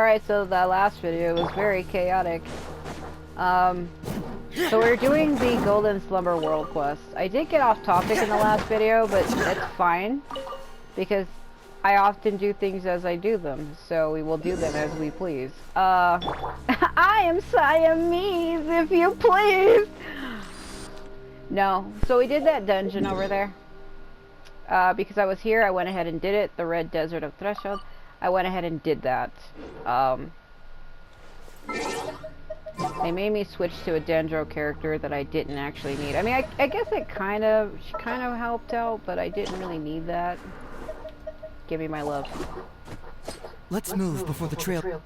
Alright, so the last video was very chaotic. So we're doing the Golden Slumber World Quest. I did get off topic in the last video, but it's fine. Because I often do things as I do them, so we will do them as we please. I am Siamese, if you please! No, so we did that dungeon over there. Because I was here, I went ahead and did it. The Red Desert of Threshold. I went ahead and did that. They made me switch to a Dendro character that I didn't actually need. I mean, I guess it she kind of helped out, but I didn't really need that. Give me my love. Let's move before the trail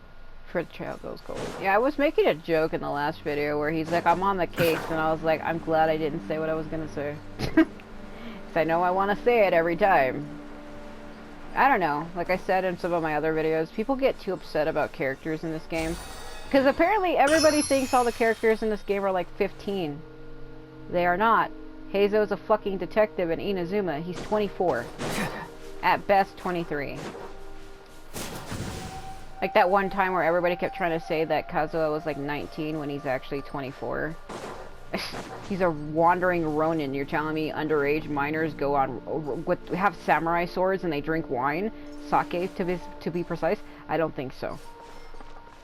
goes cold. Yeah, I was making a joke in the last video where he's like, I'm on the case, and I was like, I'm glad I didn't say what I was gonna say. Because I know I want to say it every time. I don't know, like I said in some of my other videos, people get too upset about characters in this game. Because apparently everybody thinks all the characters in this game are like 15. They are not. Heizo's a fucking detective and Inazuma, he's 24. At best, 23. Like that one time where everybody kept trying to say that Kazuha was like 19 when he's actually 24. He's a wandering Ronin. You're telling me underage minors go on have samurai swords and they drink wine, sake to be precise? I don't think so.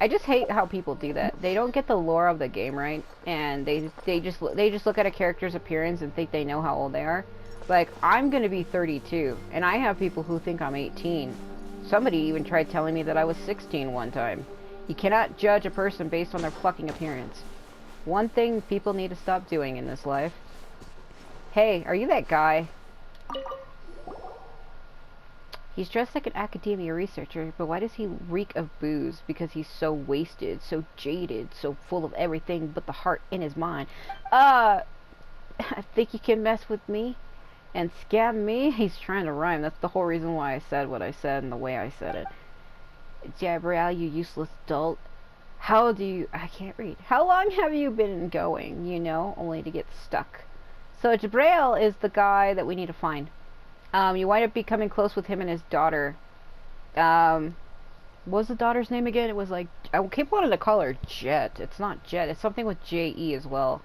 I just hate how people do that. They don't get the lore of the game right, and they just look at a character's appearance and think they know how old they are. Like, I'm gonna be 32, and I have people who think I'm 18. Somebody even tried telling me that I was 16 one time. You cannot judge a person based on their fucking appearance. One thing people need to stop doing in this life. Hey, are you that guy? He's dressed like an academia researcher, but why does he reek of booze? Because he's so wasted, so jaded, so full of everything but the heart in his mind. I think you can mess with me and scam me? He's trying to rhyme. That's the whole reason why I said what I said and the way I said it. Jabriel, you useless dolt. How do you... I can't read. How long have you been going, you know, only to get stuck? So Jabriel is the guy that we need to find. You wind up becoming close with him and his daughter. What was the daughter's name again? It was like... I keep wanting to call her Jet. It's not Jet. It's something with J-E as well.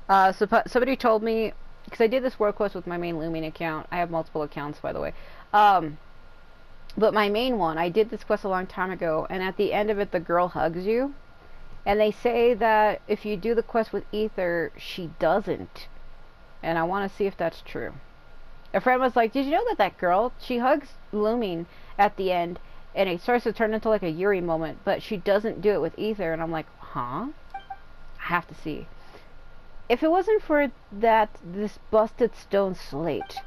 So somebody told me... Because I did this world quest with my main Lumine account. I have multiple accounts, by the way. But my main one, I did this quest a long time ago, and at the end of it, the girl hugs you. And they say that if you do the quest with Ether, she doesn't. And I want to see if that's true. A friend was like, did you know that girl, she hugs Lumine at the end, and it starts to turn into like a Yuri moment, but she doesn't do it with Ether. And I'm like, huh? I have to see. If it wasn't for this busted stone Slate...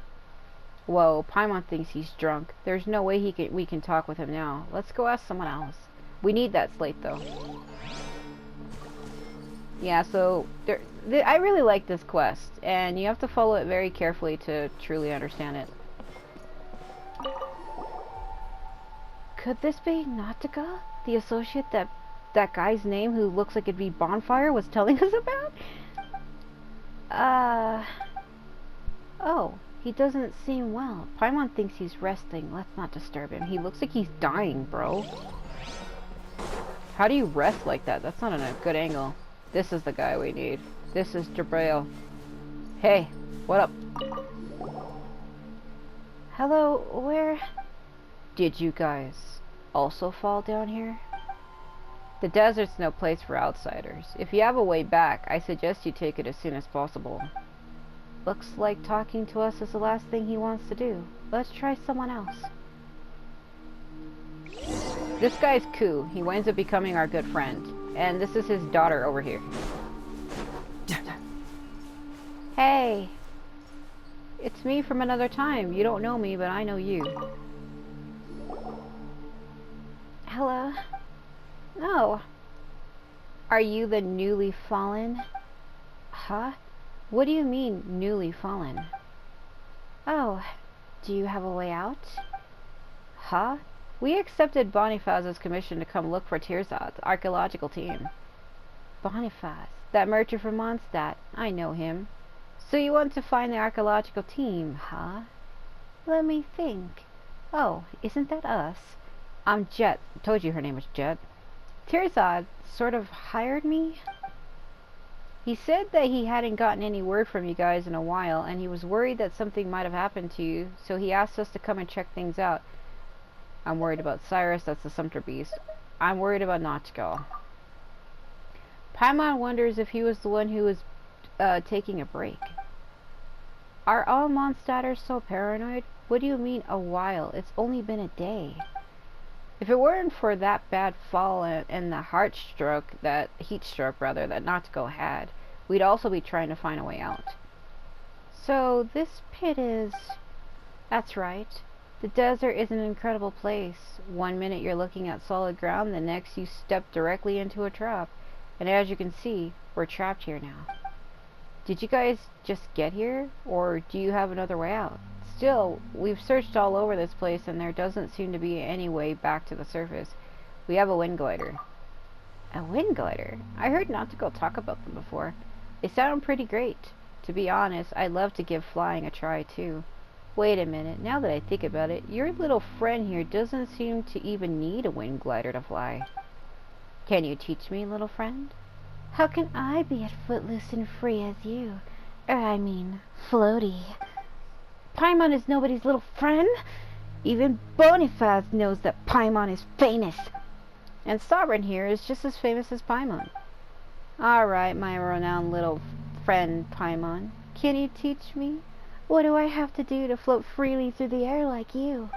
Whoa, Paimon thinks he's drunk. There's no way we can talk with him now. Let's go ask someone else. We need that Slate, though. Yeah, so... I really like this quest, and you have to follow it very carefully to truly understand it. Could this be Nautica? The associate that guy's name who looks like it'd be Bonfire was telling us about? Oh. He doesn't seem well. Paimon thinks he's resting. Let's not disturb him. He looks like he's dying, bro. How do you rest like that? That's not in a good angle. This is the guy we need. This is Jabrail. Hey, what up? Hello, where... Did you guys also fall down here? The desert's no place for outsiders. If you have a way back, I suggest you take it as soon as possible. Looks like talking to us is the last thing he wants to do. Let's try someone else. This guy's Ku. He winds up becoming our good friend. And this is his daughter over here. Hey! It's me from another time. You don't know me, but I know you. Hello? Oh. Are you the newly fallen? Huh? What do you mean, newly fallen? Oh, do you have a way out? Huh? We accepted Bonifaz's commission to come look for Tirzad's archaeological team. Bonifaz, that merchant from Mondstadt. I know him. So you want to find the archaeological team, huh? Let me think. Oh, isn't that us? I'm Jet. Told you her name was Jet. Tirzad sort of hired me? He said that he hadn't gotten any word from you guys in a while, and he was worried that something might have happened to you, so he asked us to come and check things out. I'm worried about Cyrus, that's the Sumter Beast. I'm worried about Natsuko. Paimon wonders if he was the one who was taking a break. Are all Mondstadters so paranoid? What do you mean a while? It's only been a day. If it weren't for that bad fall and the heat stroke that Natsuko had, we'd also be trying to find a way out. So this pit is... That's right. The desert is an incredible place. One minute you're looking at solid ground, the next you step directly into a trap. And as you can see, we're trapped here now. Did you guys just get here, or do you have another way out? Still, we've searched all over this place and there doesn't seem to be any way back to the surface. We have a wind glider. A wind glider? I heard Natsuko talk about them before. They sound pretty great. To be honest, I'd love to give flying a try too. Wait a minute, now that I think about it, your little friend here doesn't seem to even need a wind glider to fly. Can you teach me, little friend? How can I be as footloose and free as you? I mean, floaty. Paimon is nobody's little friend. Even Boniface knows that Paimon is famous. And Sovereign here is just as famous as Paimon. Alright, my renowned little friend Paimon. Can you teach me? What do I have to do to float freely through the air like you?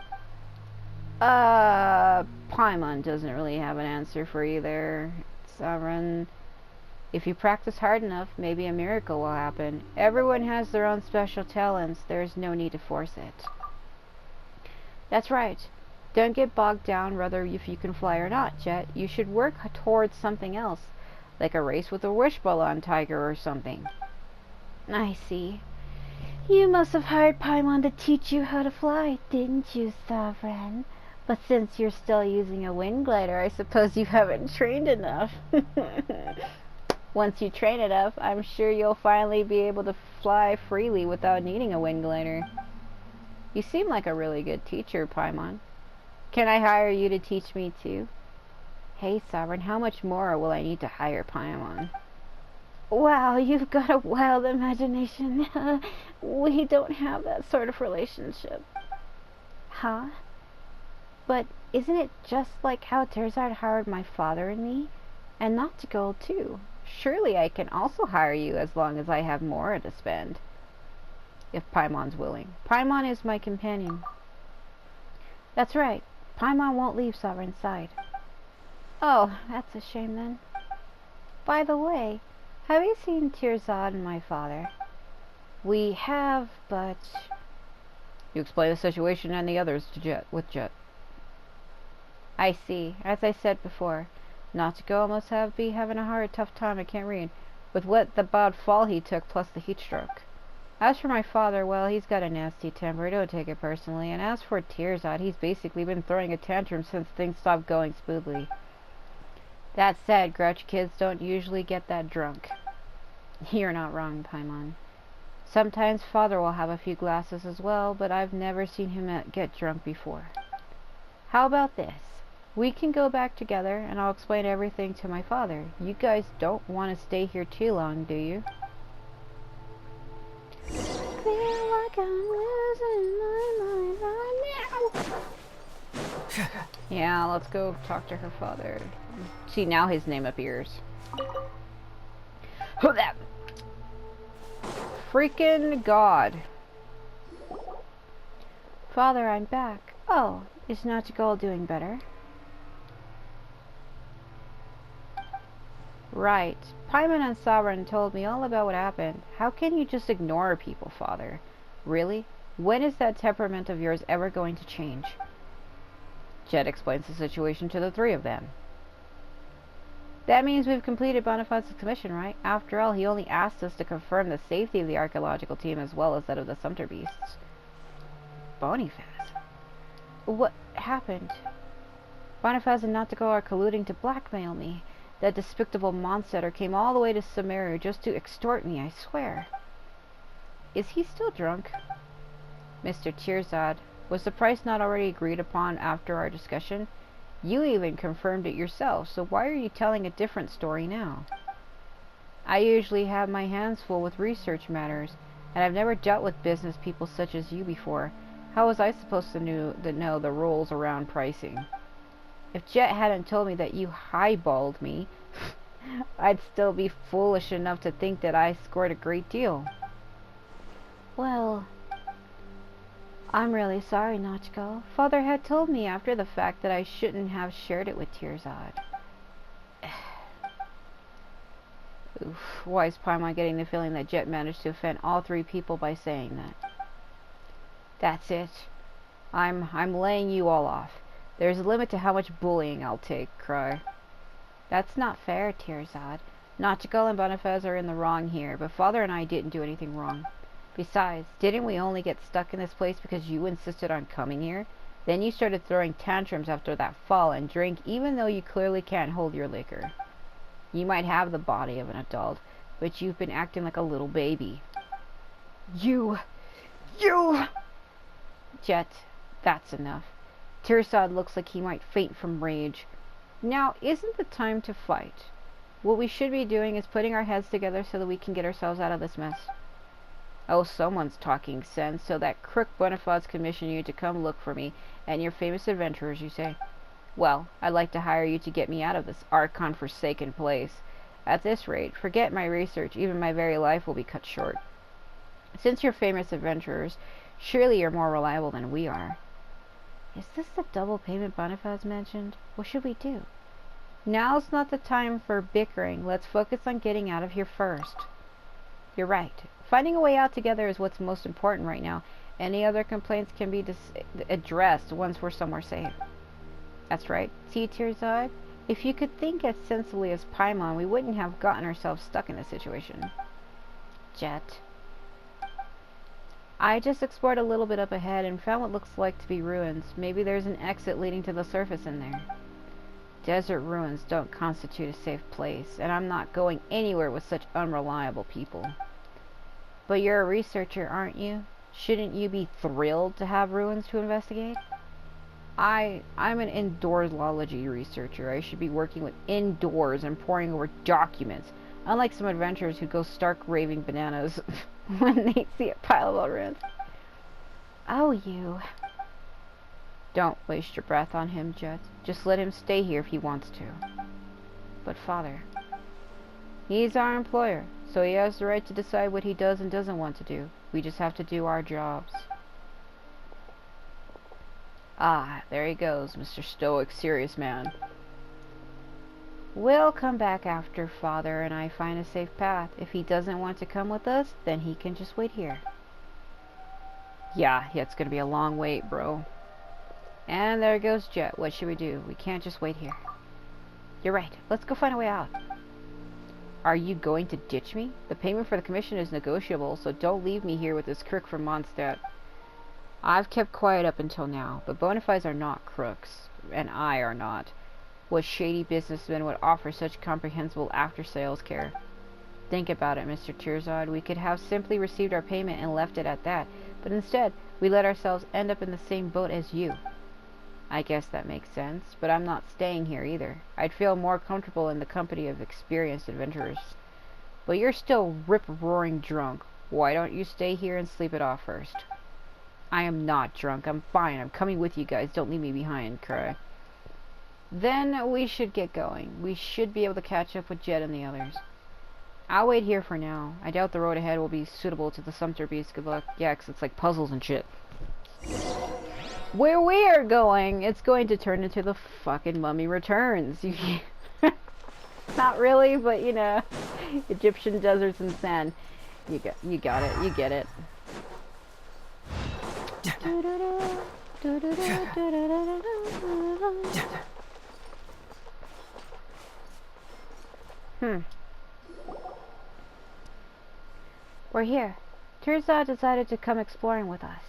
Paimon doesn't really have an answer for you there, Sovereign. If you practice hard enough, maybe a miracle will happen. Everyone has their own special talents. There's no need to force it. That's right. Don't get bogged down whether if you can fly or not, Jet. You should work towards something else, like a race with a wishbone tiger or something. I see. You must have hired Paimon to teach you how to fly, didn't you, Sovereign? But since you're still using a wind glider, I suppose you haven't trained enough. Once you train enough, I'm sure you'll finally be able to fly freely without needing a wind glider. You seem like a really good teacher, Paimon. Can I hire you to teach me too? Hey, Sovereign, how much more will I need to hire Paimon? Wow, you've got a wild imagination. We don't have that sort of relationship. Huh? But isn't it just like how Terzard hired my father and me? And not to go too. Surely I can also hire you as long as I have more to spend. If Paimon's willing. Paimon is my companion. That's right. Paimon won't leave Sovereign's side. Oh, that's a shame then. By the way, have you seen Tirzad and my father? We have, but... You explain the situation and the others to with Jet. I see. As I said before, Natsuko must be having a tough time, I can't read, with what the bad fall he took plus the heat stroke. As for my father, well, he's got a nasty temper, don't take it personally, and as for Tirzad, he's basically been throwing a tantrum since things stopped going smoothly. That said, grouchy kids don't usually get that drunk. You're not wrong, Paimon. Sometimes father will have a few glasses as well, but I've never seen him get drunk before. How about this? We can go back together, and I'll explain everything to my father. You guys don't want to stay here too long, do you? Feel like I'm losing my mind right now. Yeah, let's go talk to her father. See, now his name appears. Who that? Freaking God. Father, I'm back. Oh, is Natsuko doing better? Right. Paimon and Sovereign told me all about what happened. How can you just ignore people, Father? Really? When is that temperament of yours ever going to change? Jet explains the situation to the three of them. That means we've completed Boniface's commission, right? After all, he only asked us to confirm the safety of the archaeological team as well as that of the Sumter Beasts. Boniface? What happened? Boniface and Natsuko are colluding to blackmail me. That despicable monster came all the way to Sumeru just to extort me, I swear. Is he still drunk? Mr. Tirzad, was the price not already agreed upon after our discussion? You even confirmed it yourself, so why are you telling a different story now? I usually have my hands full with research matters, and I've never dealt with business people such as you before. How was I supposed to know the rules around pricing? If Jet hadn't told me that you highballed me, I'd still be foolish enough to think that I scored a great deal. Well, I'm really sorry, Nachko. Father had told me after the fact that I shouldn't have shared it with Tirzad. Oof, why is Paimon getting the feeling that Jet managed to offend all three people by saying that? That's it. I'm laying you all off. There's a limit to how much bullying I'll take, Cry. That's not fair, Tirzad. Nachiko and Bonifaz are in the wrong here, but Father and I didn't do anything wrong. Besides, didn't we only get stuck in this place because you insisted on coming here? Then you started throwing tantrums after that fall and drink even though you clearly can't hold your liquor. You might have the body of an adult, but you've been acting like a little baby. You! Jet, that's enough. Tirzad looks like he might faint from rage. Now, isn't the time to fight? What we should be doing is putting our heads together so that we can get ourselves out of this mess. Oh, someone's talking sense, so that crook Bonifaz commissioned you to come look for me and your famous adventurers, you say? Well, I'd like to hire you to get me out of this Archon-forsaken place. At this rate, forget my research, even my very life will be cut short. Since you're famous adventurers, surely you're more reliable than we are. Is this the double payment Bonifaz mentioned? What should we do? Now's not the time for bickering. Let's focus on getting out of here first. You're right. Finding a way out together is what's most important right now. Any other complaints can be addressed once we're somewhere safe. That's right. See, Tirzad? If you could think as sensibly as Paimon, we wouldn't have gotten ourselves stuck in this situation. Jet. I just explored a little bit up ahead and found what looks like to be ruins. Maybe there's an exit leading to the surface in there. Desert ruins don't constitute a safe place, and I'm not going anywhere with such unreliable people. But you're a researcher, aren't you? Shouldn't you be thrilled to have ruins to investigate? I'm an indoorsology researcher. I should be working with indoors and poring over documents, unlike some adventurers who go stark raving bananas when they see a pile of old ruins. Oh, you. Don't waste your breath on him, Jet. Just let him stay here if he wants to. But Father, he's our employer, so he has the right to decide what he does and doesn't want to do. We just have to do our jobs. Ah, there he goes, Mr. Stoic, serious man. We'll come back after Father and I find a safe path. If he doesn't want to come with us, then he can just wait here. Yeah, it's gonna be a long wait, bro. And there goes Jet. What should we do? We can't just wait here. You're right. Let's go find a way out. Are you going to ditch me? The payment for the commission is negotiable, so don't leave me here with this crook from Mondstadt. I've kept quiet up until now, but Bonifaz are not crooks, and I are not. What shady businessman would offer such comprehensible after-sales care? Think about it, Mr. Tirzad. We could have simply received our payment and left it at that, but instead, we let ourselves end up in the same boat as you. I guess that makes sense, but I'm not staying here either. I'd feel more comfortable in the company of experienced adventurers. But you're still rip-roaring drunk. Why don't you stay here and sleep it off first? I am not drunk. I'm fine. I'm coming with you guys. Don't leave me behind, Cry. Then we should get going. We should be able to catch up with Jet and the others. I'll wait here for now. I doubt the road ahead will be suitable to the Sumter beast. Good luck. Yeah, 'cause it's like puzzles and shit. Where we are going, it's going to turn into the fucking Mummy Returns. Not really, but you know, Egyptian deserts and sand. You got it. You get it. We're here. Tirzad decided to come exploring with us.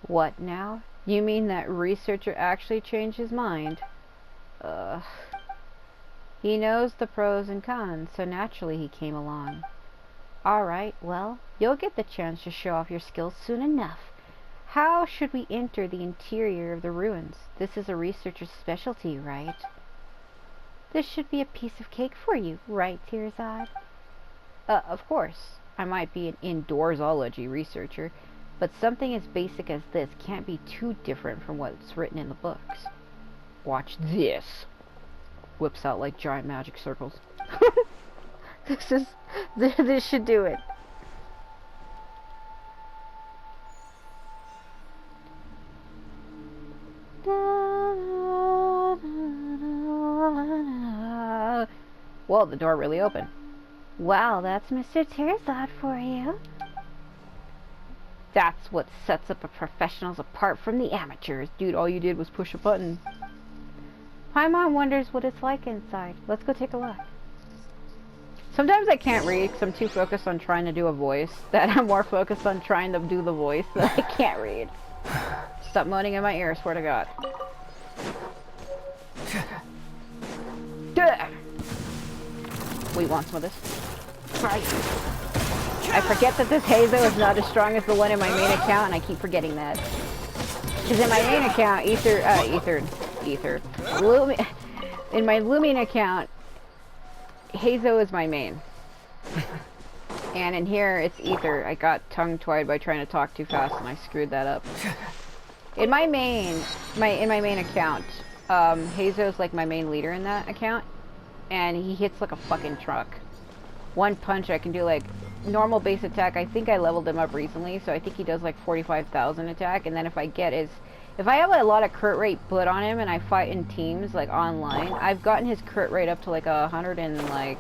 What now? You mean that researcher actually changed his mind? Ugh. He knows the pros and cons, so naturally he came along. Alright, well, you'll get the chance to show off your skills soon enough. How should we enter the interior of the ruins? This is a researcher's specialty, right? This should be a piece of cake for you, right, Tearzad? Of course. I might be an indoorsology researcher, but something as basic as this can't be too different from what's written in the books. Watch this. Whips out like giant magic circles. This should do it. Whoa, the door really opened. Wow, that's Mr. Tearzad for you. That's what sets up a professionals apart from the amateurs. Dude, all you did was push a button. Paimon wonders what it's like inside. Let's go take a look. Sometimes I can't read because I'm too focused on trying to do a voice that I'm more focused on trying to do the voice that I can't read. Stop moaning in my ear, swear to God. We want some of this. Right. I forget that this Hazo is not as strong as the one in my main account, and I keep forgetting that. Because in my main account, in my Lumion account, Hazo is my main. And in here, it's Ether. I got tongue-tied by trying to talk too fast, and I screwed that up. In my main account, Hazo's like my main leader in that account, and he hits like a fucking truck. One punch I can do like normal base attack. I think I leveled him up recently, so I think he does like 45,000 attack, and then if I have a lot of crit rate put on him and I fight in teams like online, I've gotten his crit rate up to like 100 and like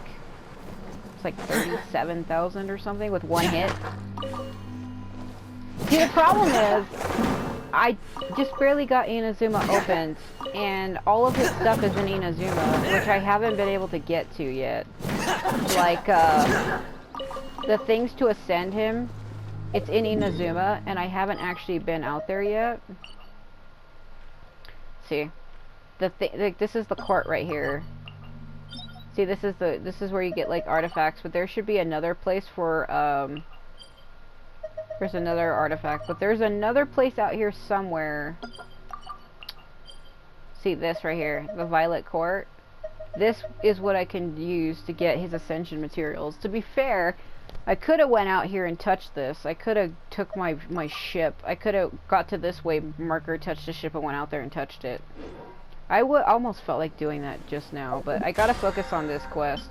it's like 37,000 or something with one hit. See, the problem is I just barely got Inazuma opened, and all of his stuff is in Inazuma, which I haven't been able to get to yet. Like, the things to ascend him, it's in Inazuma, and I haven't actually been out there yet. See, like, this is the court right here. See, this is where you get like artifacts, but there should be another place for there's another artifact, but there's another place out here somewhere. See this right here, the Violet Court. This is what I can use to get his ascension materials. To be fair, I could have went out here and touched this. I could have took my ship. I could have got to this way marker, touched the ship, and went out there and touched it. I almost felt like doing that just now, but I gotta focus on this quest.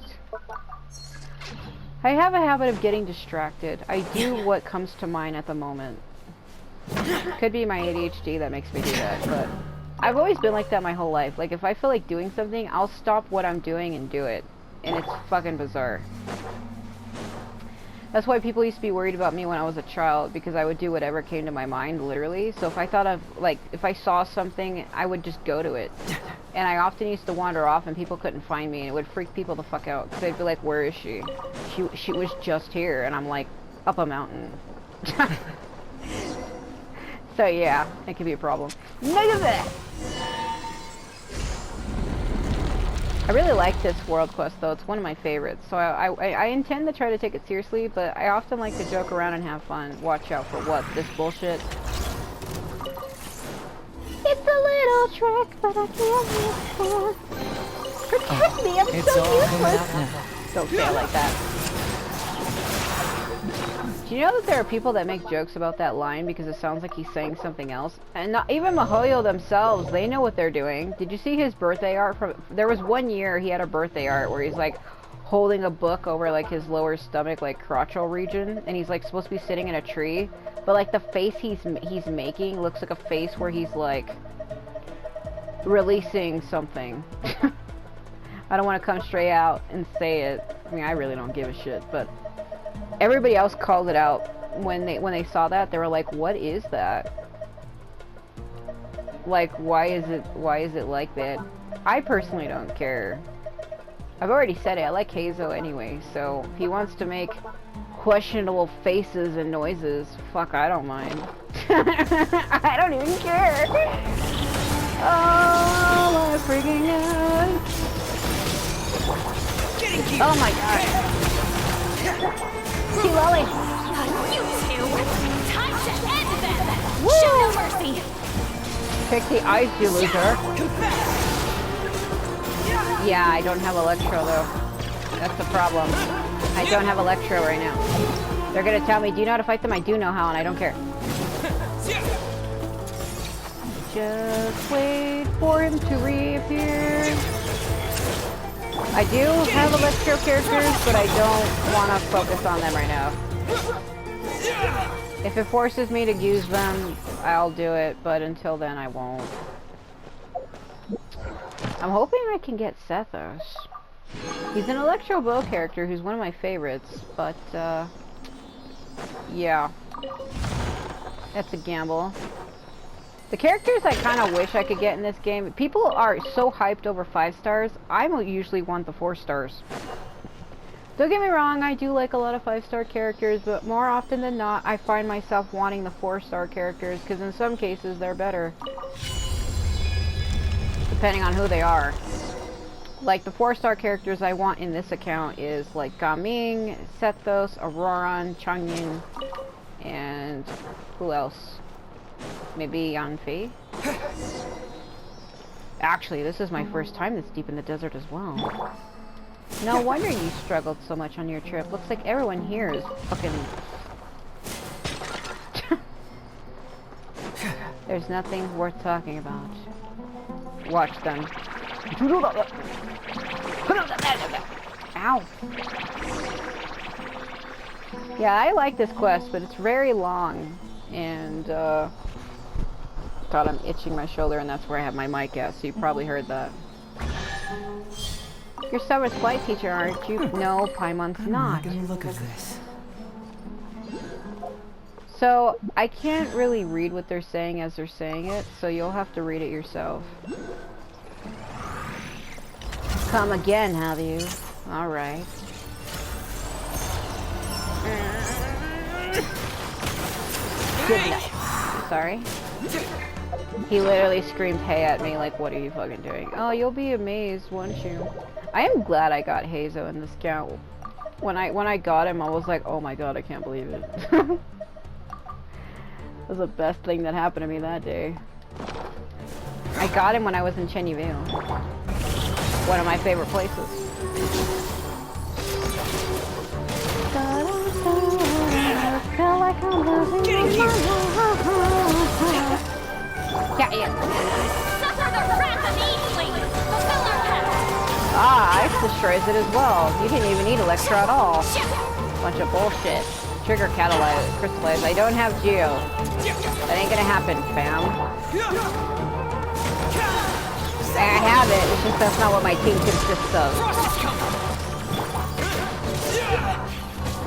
I have a habit of getting distracted. I do what comes to mind at the moment. Could be my ADHD that makes me do that, but I've always been like that my whole life. Like, if I feel like doing something, I'll stop what I'm doing and do it. And it's fucking bizarre. That's why people used to be worried about me when I was a child, because I would do whatever came to my mind, literally. So if I thought of, like, if I saw something, I would just go to it. And I often used to wander off and people couldn't find me, and it would freak people the fuck out, because they'd be like, where is she? She was just here, and I'm like, up a mountain. So yeah, it could be a problem. Look at that! I really like this world quest though, it's one of my favorites, so I intend to try to take it seriously, but I often like to joke around and have fun. Watch out for what? This bullshit? It's a little trick, but I can't miss it. Protect me, I'm so useless! Don't say it like that. Do you know that there are people that make jokes about that line because it sounds like he's saying something else? And not even Mihoyo themselves, they know what they're doing. Did you see his birthday art? There was one year he had a birthday art where he's like holding a book over like his lower stomach, like crotchal region, and he's like supposed to be sitting in a tree, but like the face he's making looks like a face where he's like releasing something. I don't want to come straight out and say it. I mean, I really don't give a shit, but everybody else called it out when they saw that. They were like, what is that? Like, why is it like that? I personally don't care. I've already said it, I like Hazo anyway, so if he wants to make questionable faces and noises, fuck, I don't mind. I don't even care. Oh my freaking god. Oh my god. Lolly. You two! Time to end them! Woo! Show no mercy. Pick the ice, you loser. Yeah, I don't have Electro though. That's the problem. I don't have Electro right now. They're gonna tell me, do you know how to fight them? I do know how, and I don't care. Just wait for him to reappear. I do have Electro characters, but I don't want to focus on them right now. If it forces me to use them, I'll do it, but until then I won't. I'm hoping I can get Sethos. He's an Electro Bow character who's one of my favorites, but yeah. That's a gamble. The characters I kind of wish I could get in this game, people are so hyped over 5 stars, I usually want the 4 stars. Don't get me wrong, I do like a lot of 5-star characters, but more often than not, I find myself wanting the 4-star characters, because in some cases they're better. Depending on who they are. Like the 4-star characters I want in this account is like Gaming, Sethos, Auroran, Changyin, and who else? Maybe Yanfei? Actually, this is my first time this deep in the desert as well. No wonder you struggled so much on your trip. Looks like everyone here is fucking... There's nothing worth talking about. Watch them. Ow! Yeah, I like this quest, but it's very long. And, God, I'm itching my shoulder, and that's where I have my mic at, so you probably heard that. You're Summer's flight teacher, aren't you? No, Paimon's not. Look at the look of this. So, I can't really read what they're saying as they're saying it, so you'll have to read it yourself. Come again, have you? Alright. Good night. Sorry. He literally screamed hey at me like, what are you fucking doing? Oh, you'll be amazed, won't you? I am glad I got Hazo in this count. When I got him, I was like, oh my god, I can't believe it. It was the best thing that happened to me that day. I got him when I was in Chenyville. One of my favorite places. Feel like I'm losing my mind. Yeah. Suffer the wrath of Eastling. Fulfill our path. Ah, Ice destroys it as well. You didn't even need Electro at all. Bunch of bullshit. Trigger catalyze, crystallize. I don't have Geo. That ain't gonna happen, fam. I have it, it's just that's not what my team consists of.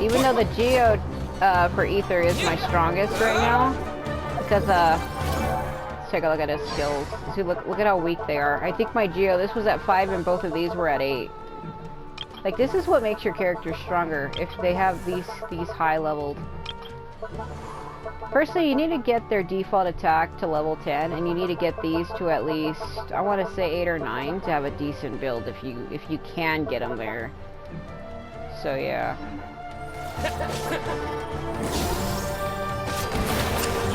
Even though the Geo for Ether is my strongest right now, because let's take a look at his skills. See, look at how weak they are. I think my Geo, this was at 5 and both of these were at 8. Like, this is what makes your character stronger, if they have these high leveled. Firstly, you need to get their default attack to level 10, and you need to get these to at least, I want to say 8 or 9 to have a decent build if you can get them there. So yeah.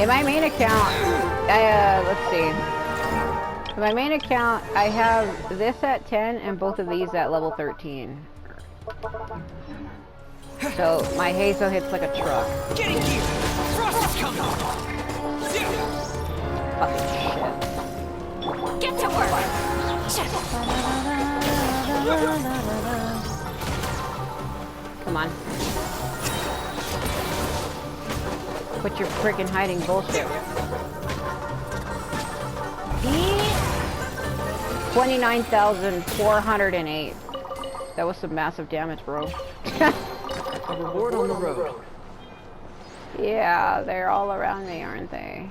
In my main account, let's see. In my main account, I have this at 10 and both of these at level 13. So my Hazo hits like a truck. Getting here! Frost is coming! Fucking shit. Get to work. Come on. Quit your freaking hiding bullshit. 29,408. That was some massive damage, bro. A reward on the road. Yeah, they're all around me, aren't they?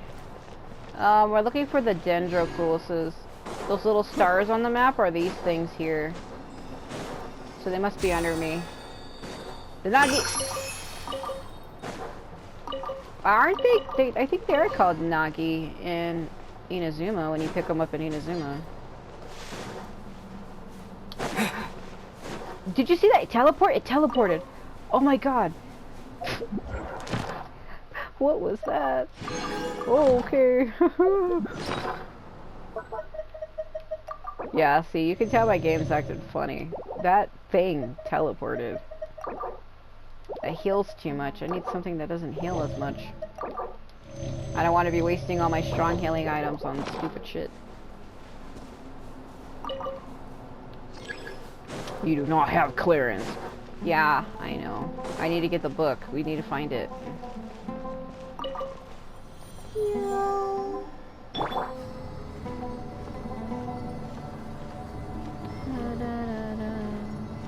We're looking for the Dendroculuses. Those little stars on the map are these things here. So they must be under me. The Nagi... Aren't they? I think they're called Nagi in Inazuma when you pick them up in Inazuma. Did you see that? It teleported. Oh my god. What was that? Oh, okay. Yeah, see, you can tell my game's acting funny. That thing teleported. It heals too much. I need something that doesn't heal as much. I don't want to be wasting all my strong healing items on stupid shit. You do not have clearance. Yeah, I know. I need to get the book. We need to find it.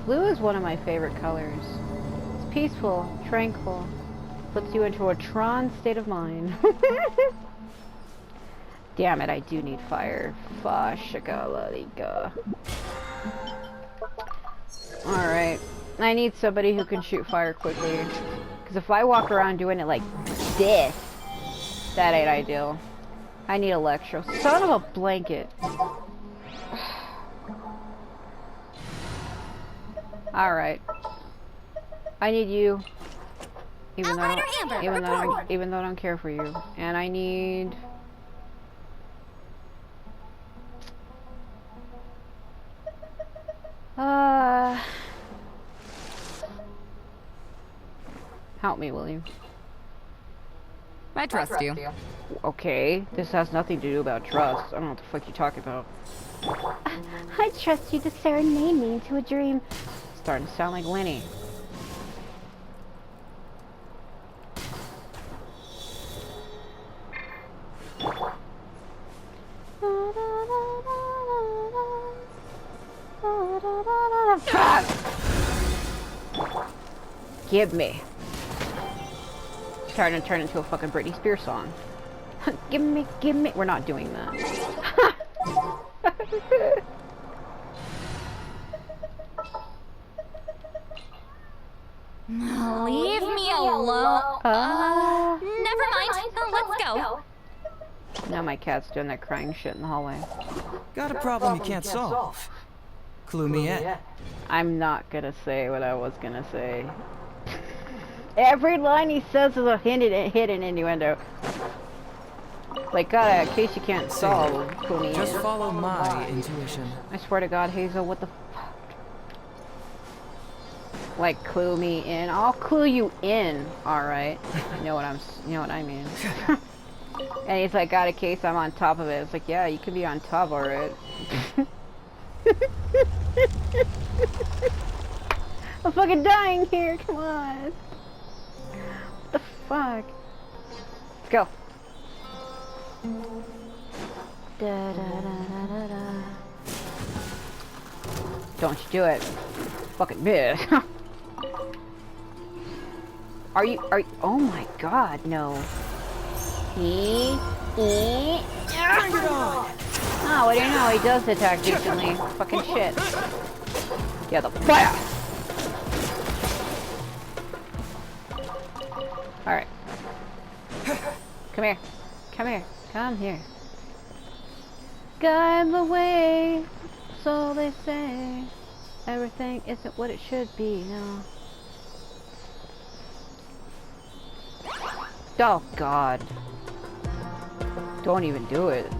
Blue is one of my favorite colors. It's peaceful, tranquil, puts you into a Tron state of mind. Damn it, I do need fire. Fashikalaliga. Alright. I need somebody who can shoot fire quickly. Because if I walk around doing it like this, that ain't ideal. I need electro. Son of a blanket. Alright. I need you. Even though I don't care for you. And I need... help me, will you? I trust you. Okay, this has nothing to do about trust. I don't know what the fuck you're talking about. I trust you to serenade me into a dream. Starting to sound like Winnie. Give me. Starting to turn into a fucking Britney Spears song. Give me, give me. We're not doing that. Leave me alone. Never mind. Let's go. Now my cat's doing that crying shit in the hallway. Got a problem you can't solve. Clue me in. I'm not gonna say what I was gonna say. Every line he says is a hidden innuendo. Like, God, in case you can't solve, clue me in. Just follow my intuition. I swear to God, Hazel, what the like, clue me in. I'll clue you in, alright. You know what I mean. And he's like, got a case, I'm on top of it. It's like, yeah, you could be on top, alright. I'm fucking dying here, come on. What the fuck? Let's go. Da, da, da, da, da. Don't you do it. Fucking bitch. Are you, oh my God, no. Bring it on! Oh, what do you know? He does attack decently. Fucking shit. Yeah, the fire! Alright. Come here. Come here. Come here. Guide the way, so they say. Everything isn't what it should be, no. Oh, God. Don't even do it.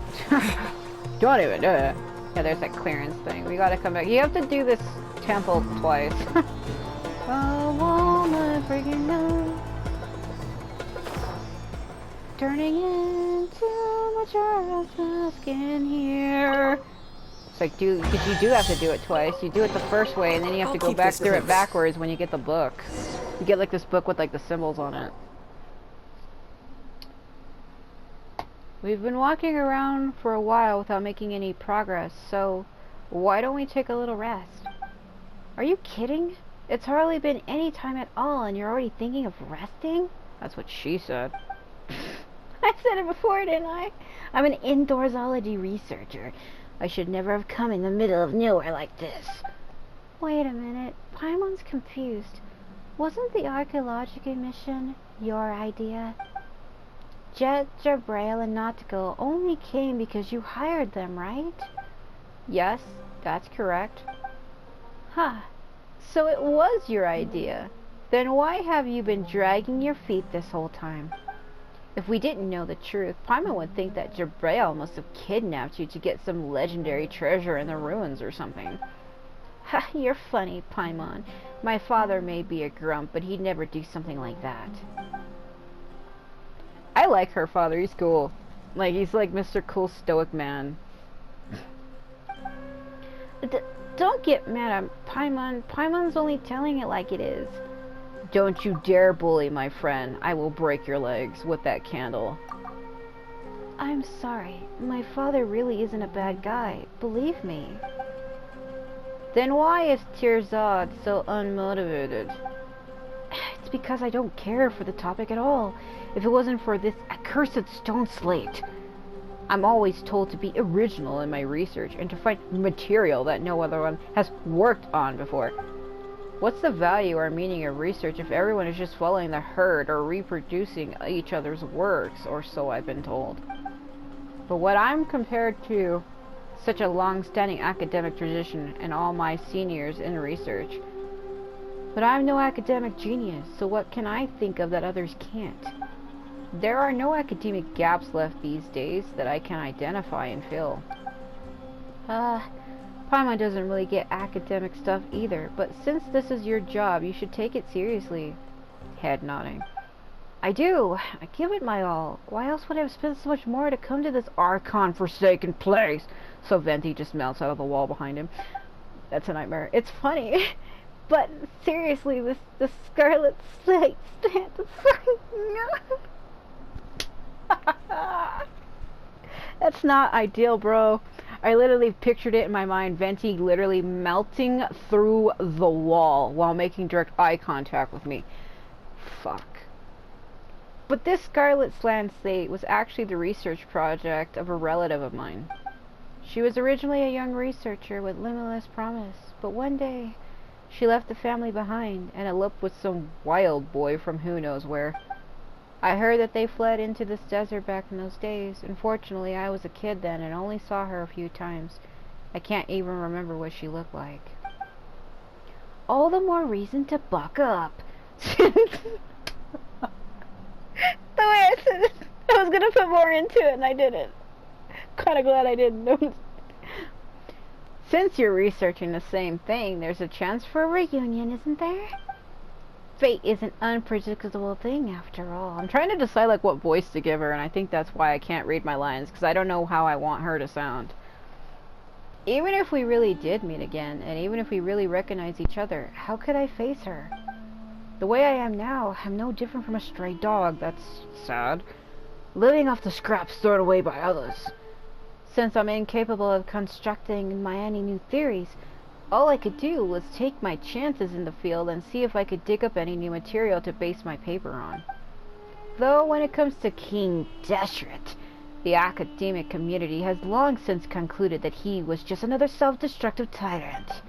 Don't even do it. Yeah, there's that clearance thing. We gotta come back. You have to do this temple twice. I wanna freaking know. Turning into Majora's Mask in here. It's like, because you do have to do it twice. You do it the first way, and then you have to go back through it backwards when you get the book. You get like this book with like the symbols on it. We've been walking around for a while without making any progress, so why don't we take a little rest? Are you kidding? It's hardly been any time at all, and you're already thinking of resting? That's what she said. I said it before, didn't I? I'm an indoorsology researcher. I should never have come in the middle of nowhere like this. Wait a minute. Paimon's confused. Wasn't the archaeological mission your idea? Jet, Jabrail, and Nautical only came because you hired them, right? Yes, that's correct. Huh. So it was your idea. Then why have you been dragging your feet this whole time? If we didn't know the truth, Paimon would think that Jabrail must have kidnapped you to get some legendary treasure in the ruins or something. Ha, you're funny, Paimon. My father may be a grump, but he'd never do something like that. I like her father, he's cool. Like, he's like Mr. Cool Stoic Man. Don't get mad at Paimon. Paimon's only telling it like it is. Don't you dare bully my friend. I will break your legs with that candle. I'm sorry. My father really isn't a bad guy. Believe me. Then why is Tirzad so unmotivated? It's because I don't care for the topic at all. If it wasn't for this accursed stone slate. I'm always told to be original in my research and to find material that no other one has worked on before. What's the value or meaning of research if everyone is just following the herd or reproducing each other's works, or so I've been told? But what I'm compared to such a long-standing academic tradition and all my seniors in research. But I'm no academic genius, so what can I think of that others can't? There are no academic gaps left these days that I can identify and fill. Paimon doesn't really get academic stuff either, but since this is your job, you should take it seriously. Head nodding. I do. I give it my all. Why else would I have spent so much more to come to this Archon-forsaken place? So Venti just melts out of the wall behind him. That's a nightmare. It's funny. But seriously, the Scarlet Slate stand That's not ideal, bro. I literally pictured it in my mind, Venti literally melting through the wall while making direct eye contact with me. Fuck. But this Scarlet Slate was actually the research project of a relative of mine. She was originally a young researcher with limitless promise, but one day she left the family behind and eloped with some wild boy from who knows where. I heard that they fled into this desert back in those days. Unfortunately, I was a kid then and only saw her a few times. I can't even remember what she looked like. All the more reason to buck up. The way I said it, I was gonna put more into it and I didn't. Kinda glad I didn't. Since you're researching the same thing, there's a chance for a reunion, isn't there? Fate is an unpredictable thing after all. I'm trying to decide like what voice to give her, and I think that's why I can't read my lines, because I don't know how I want her to sound. Even if we really did meet again, and even if we really recognize each other, how could I face her? The way I am now, I'm no different from a stray dog. That's sad. Living off the scraps thrown away by others. Since I'm incapable of constructing any new theories, all I could do was take my chances in the field and see if I could dig up any new material to base my paper on. Though when it comes to King Deshret, the academic community has long since concluded that he was just another self-destructive tyrant.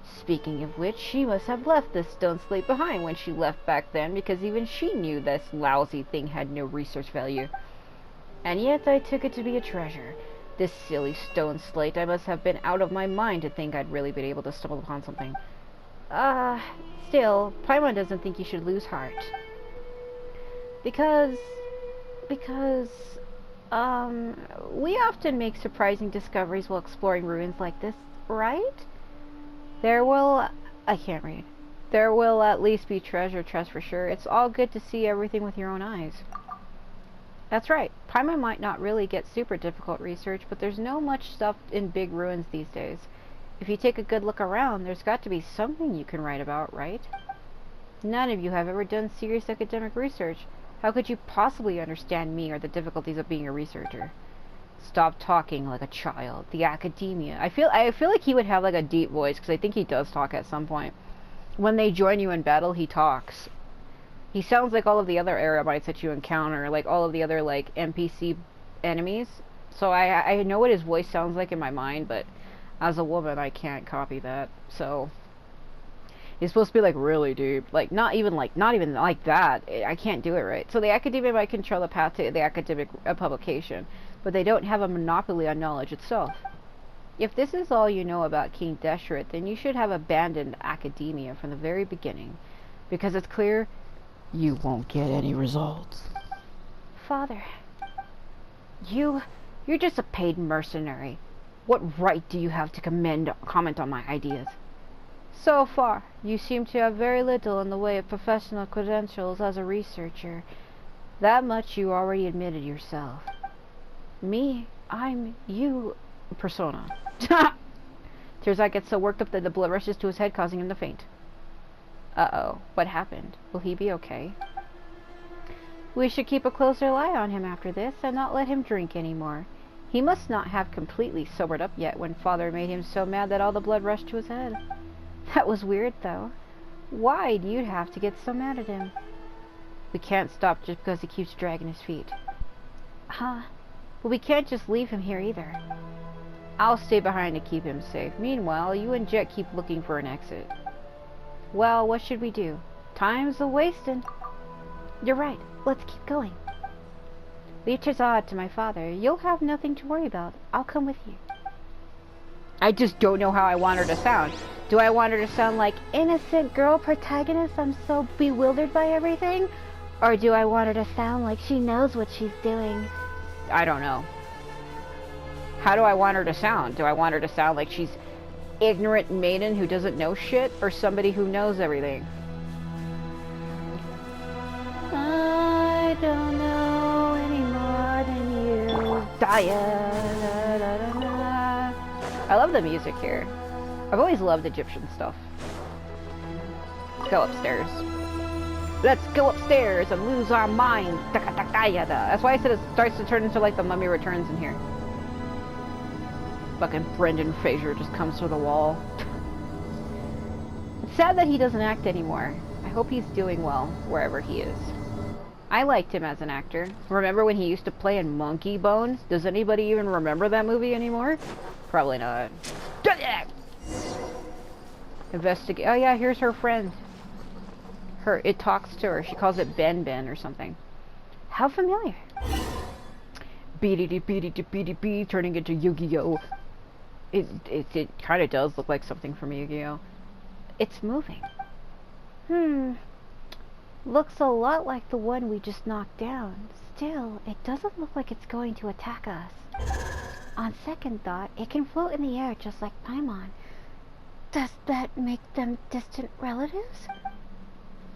Speaking of which, she must have left this stone slate behind when she left back then, because even she knew this lousy thing had no research value. And yet I took it to be a treasure. This silly stone slate, I must have been out of my mind to think I'd really been able to stumble upon something. Still, Paimon doesn't think you should lose heart. Because, we often make surprising discoveries while exploring ruins like this, right? I can't read. There will at least be treasure chests for sure. It's all good to see everything with your own eyes. That's right. Paimon might not really get super difficult research, but there's no much stuff in big ruins these days. If you take a good look around, there's got to be something you can write about, right? None of you have ever done serious academic research. How could you possibly understand me or the difficulties of being a researcher? Stop talking like a child. The academia. I feel like he would have like a deep voice, because I think he does talk at some point. When they join you in battle, he talks. He sounds like all of the other Arabites that you encounter, like all of the other like NPC enemies. So I know what his voice sounds like in my mind, but as a woman I can't copy that. So he's supposed to be like really deep, like not even like that. I can't do it right. So the academia might control the path to the academic publication, but they don't have a monopoly on knowledge itself. If this is all you know about King Deshret, then you should have abandoned academia from the very beginning, because it's clear you won't get any results. Father, you're just a paid mercenary. What right do you have to comment on my ideas? So far, you seem to have very little in the way of professional credentials as a researcher. That much you already admitted yourself. Me, I'm you persona. Tearzai gets so worked up that the blood rushes to his head, causing him to faint. Uh-oh, what happened? Will he be okay? We should keep a closer eye on him after this, and not let him drink anymore. He must not have completely sobered up yet when Father made him so mad that all the blood rushed to his head. That was weird, though. Why'd you have to get so mad at him? We can't stop just because he keeps dragging his feet. Huh? But we can't just leave him here either. I'll stay behind to keep him safe. Meanwhile, you and Jet keep looking for an exit. Well, what should we do? Time's a-wasting. You're right. Let's keep going. Leave Tearzai to my father. You'll have nothing to worry about. I'll come with you. I just don't know how I want her to sound. Do I want her to sound like innocent girl protagonist? I'm so bewildered by everything? Or do I want her to sound like she knows what she's doing? I don't know. How do I want her to sound? Do I want her to sound like she's ignorant maiden who doesn't know shit, or somebody who knows everything? I don't know any more than you. I love the music here. I've always loved Egyptian stuff. Let's go upstairs. Let's go upstairs and lose our minds. That's why I said it starts to turn into like the Mummy Returns in here. Fucking Brendan Fraser just comes through the wall. It's sad that he doesn't act anymore. I hope he's doing well wherever he is. I liked him as an actor. Remember when he used to play in Monkey Bones? Does anybody even remember that movie anymore? Probably not. Investigate. Oh yeah, here's her friend. It talks to her. She calls it Ben Ben or something. How familiar. Beady, turning into Yu-Gi-Oh! It kind of does look like something from Yu-Gi-Oh! It's moving. Looks a lot like the one we just knocked down. Still, it doesn't look like it's going to attack us. On second thought, it can float in the air just like Paimon. Does that make them distant relatives?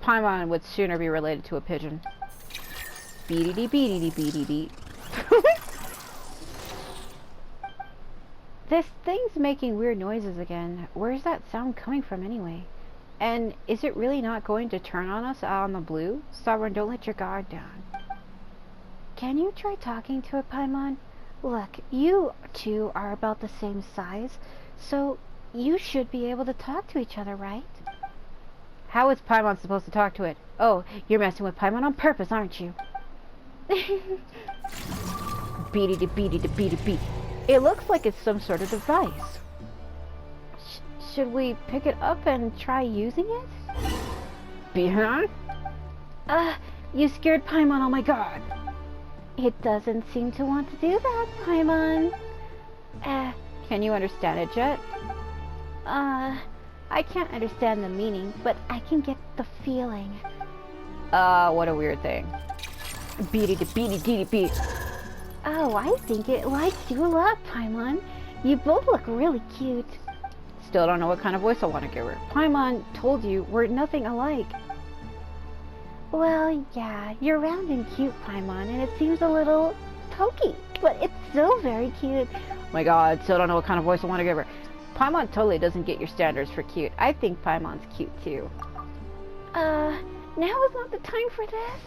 Paimon would sooner be related to a pigeon. Beady. This thing's making weird noises again. Where's that sound coming from anyway? And is it really not going to turn on us out on the blue? Sovereign, don't let your guard down. Can you try talking to it, Paimon? Look, you two are about the same size, so you should be able to talk to each other, right? How is Paimon supposed to talk to it? Oh, you're messing with Paimon on purpose, aren't you? Beady. It looks like it's some sort of device. Should we pick it up and try using it? Behind? You scared Paimon, oh my god. It doesn't seem to want to do that, Paimon. Can you understand it, Jet? I can't understand the meaning, but I can get the feeling. What a weird thing. Beady. Oh, I think it likes you a lot, Paimon. You both look really cute. Still don't know what kind of voice I want to give her. Paimon told you we're nothing alike. Well, yeah, you're round and cute, Paimon, and it seems a little pokey, but it's still very cute. Oh my god, still don't know what kind of voice I want to give her. Paimon totally doesn't get your standards for cute. I think Paimon's cute too. Now is not the time for this.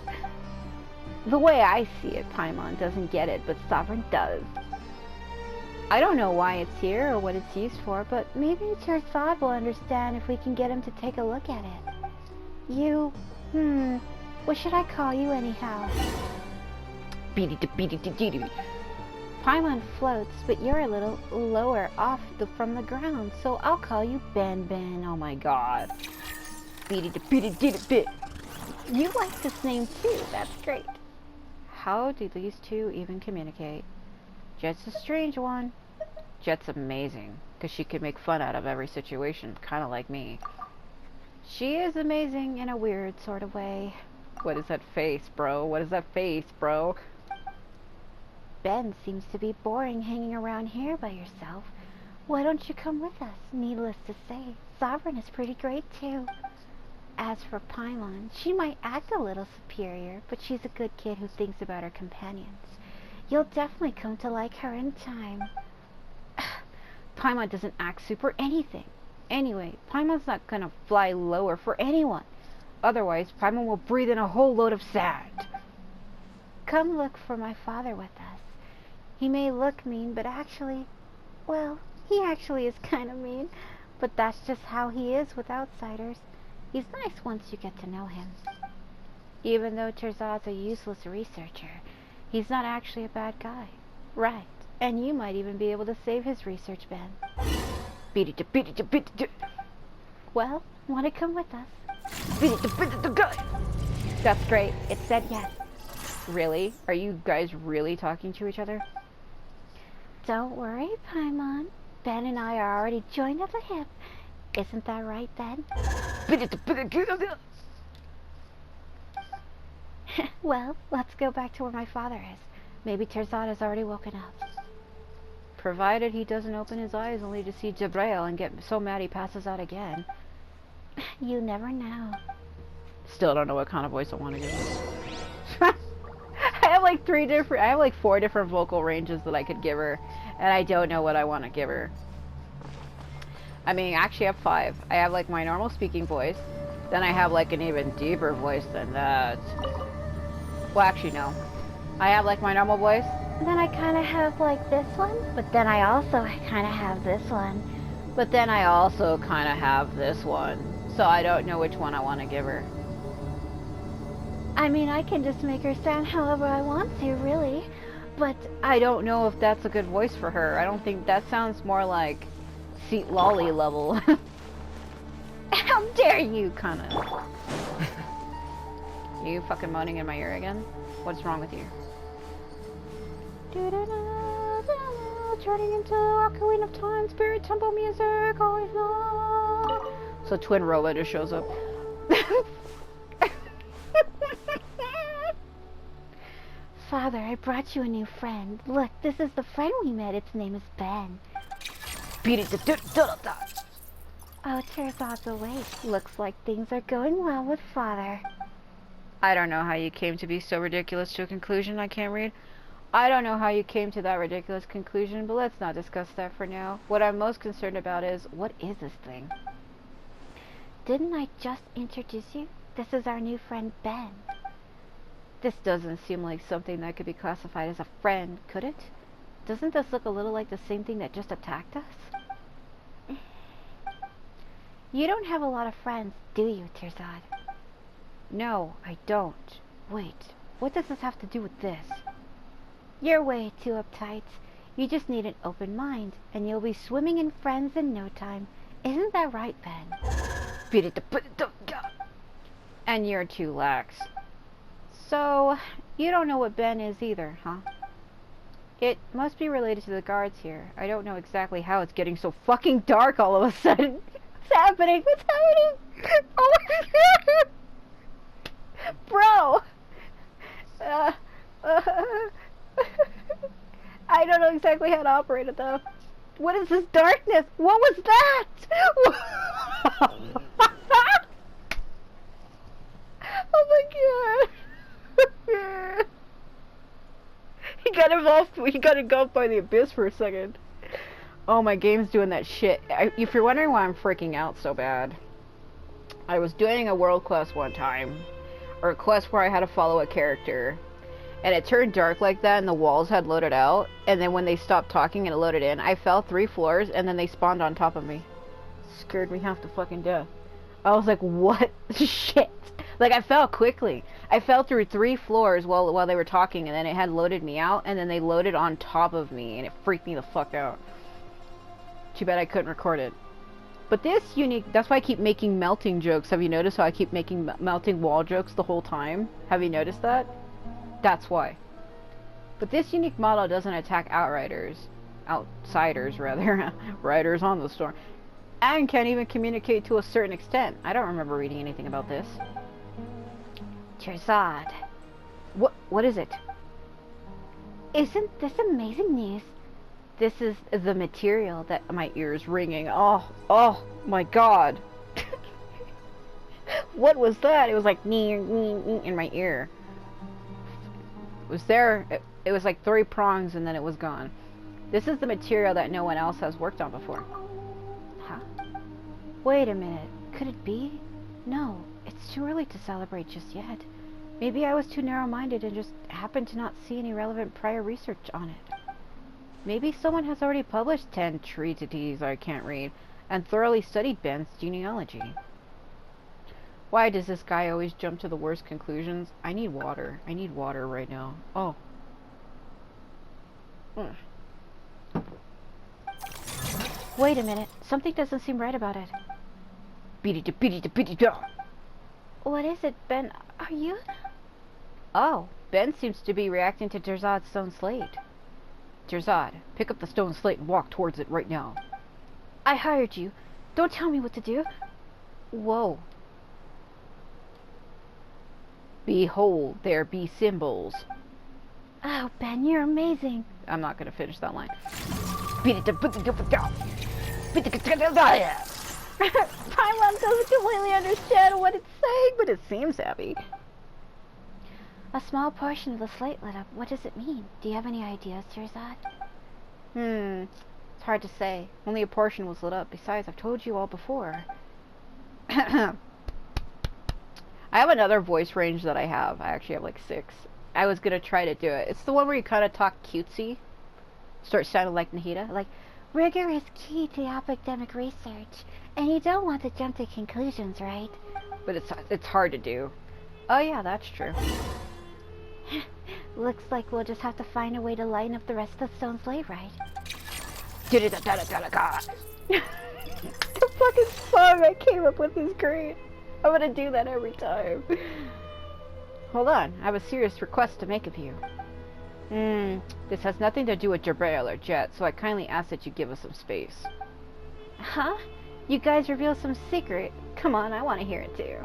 The way I see it, Paimon doesn't get it, but Sovereign does. I don't know why it's here or what it's used for, but maybe Tearzai will understand if we can get him to take a look at it. What should I call you anyhow? Beady. Paimon floats, but you're a little lower off from the ground, so I'll call you Ben Ben. Oh my god. Beady. You like this name too, that's great. How do these two even communicate? Jet's a strange one. Jet's amazing, because she could make fun out of every situation, kind of like me. She is amazing in a weird sort of way. What is that face, bro? What is that face, bro? Ben seems to be boring hanging around here by yourself. Why don't you come with us? Needless to say, Sovereign is pretty great too. As for Paimon, she might act a little superior, but she's a good kid who thinks about her companions. You'll definitely come to like her in time. Paimon doesn't act super anything. Anyway, Paimon's not gonna fly lower for anyone. Otherwise, Paimon will breathe in a whole load of sand. Come look for my father with us. He may look mean, but actually, well, he actually is kind of mean. But that's just how he is with outsiders. He's nice once you get to know him. Even though Terzad's a useless researcher, he's not actually a bad guy. Right. And you might even be able to save his research, Ben. Beat it. Well, want to come with us? That's great. It said yes. Really? Are you guys really talking to each other? Don't worry, Paimon. Ben and I are already joined at the hip. Isn't that right, Ben? Well, let's go back to where my father is. Maybe Terzad has already woken up. Provided he doesn't open his eyes only to see Jabrail and get so mad he passes out again. You never know. Still don't know what kind of voice I want to give. I have like 4 different vocal ranges that I could give her, and I don't know what I want to give her. I mean, actually I have 5. I have like my normal speaking voice, then I have like an even deeper voice than that. Well, actually no. I have like my normal voice, and then I kind of have like this one, but then I also kind of have this one, but then I also kind of have this one. So I don't know which one I want to give her. I mean, I can just make her sound however I want to, really. But I don't know if that's a good voice for her. I don't think that sounds more like Seat Lolly level. How dare you, kind of. You fucking moaning in my ear again? What's wrong with you? Turning into a queen of time, spirit temple music, always know. So Twin Robo just shows up. Father, I brought you a new friend. Look, this is the friend we met. Its name is Ben. Oh, Terzad's awake. Looks like things are going well with Father. I don't know how you came to be so ridiculous to a conclusion I can't read. I don't know how you came to that ridiculous conclusion, but let's not discuss that for now. What I'm most concerned about is, what is this thing? Didn't I just introduce you? This is our new friend, Ben. This doesn't seem like something that could be classified as a friend, could it? Doesn't this look a little like the same thing that just attacked us? You don't have a lot of friends, do you, Terzad? No, I don't. Wait, what does this have to do with this? You're way too uptight. You just need an open mind, and you'll be swimming in friends in no time. Isn't that right, Ben? And you're too lax. So, you don't know what Ben is either, huh? It must be related to the guards here. I don't know exactly how it's getting so fucking dark all of a sudden. What's happening? What's happening? Oh my god! Bro! I don't know exactly how to operate it though. What is this darkness? What was that? Oh my god. He got engulfed by the abyss for a second. Oh, my game's doing that shit. If you're wondering why I'm freaking out so bad, I was doing a world quest one time, or a quest where I had to follow a character, and it turned dark like that and the walls had loaded out, and then when they stopped talking and it loaded in, I fell 3 floors and then they spawned on top of me. Scared me half to fucking death. I was like, what? Shit. Like, I fell quickly. I fell through 3 floors while they were talking, and then it had loaded me out, and then they loaded on top of me, and it freaked me the fuck out. Too bad I couldn't record it. But this unique... That's why I keep making melting jokes. Have you noticed how I keep making melting wall jokes the whole time? Have you noticed that? That's why. But this unique model doesn't attack outsiders, rather. Riders on the storm. And can't even communicate to a certain extent. I don't remember reading anything about this. Terzad. What is it? Isn't this amazing news? This is the material that my ears ringing. Oh my god. What was that? It was like in my ear. It was there. It was like 3 prongs and then it was gone. This is the material that no one else has worked on before. Huh? Wait a minute. Could it be? No, it's too early to celebrate just yet. Maybe I was too narrow-minded and just happened to not see any relevant prior research on it. Maybe someone has already published 10 treatises I can't read and thoroughly studied Ben's genealogy. Why does this guy always jump to the worst conclusions? I need water. I need water right now. Oh. Wait a minute. Something doesn't seem right about it. What is it, Ben? Are you... Oh, Ben seems to be reacting to Jerzad's stone slate. Jerzad, pick up the stone slate and walk towards it right now. I hired you. Don't tell me what to do. Whoa. Behold, there be symbols. Oh, Ben, you're amazing. I'm not going to finish that line. Paimon doesn't completely understand what it's saying, but it seems happy. A small portion of the slate lit up. What does it mean? Do you have any ideas, Jerzad? It's hard to say. Only a portion was lit up. Besides, I've told you all before. I have another voice range that I have. I actually have like 6. I was gonna try to do it. It's the one where you kind of talk cutesy. Start sounding like Nahida. Like, rigor is key to academic research. And you don't want to jump to conclusions, right? But it's hard to do. Oh yeah, that's true. Looks like we'll just have to find a way to line up the rest of the stone slate, right? The fucking song I came up with is great. I'm gonna do that every time. Hold on, I have a serious request to make of you. This has nothing to do with Jabrail or Jet, so I kindly ask that you give us some space. Huh? You guys reveal some secret? Come on, I want to hear it too.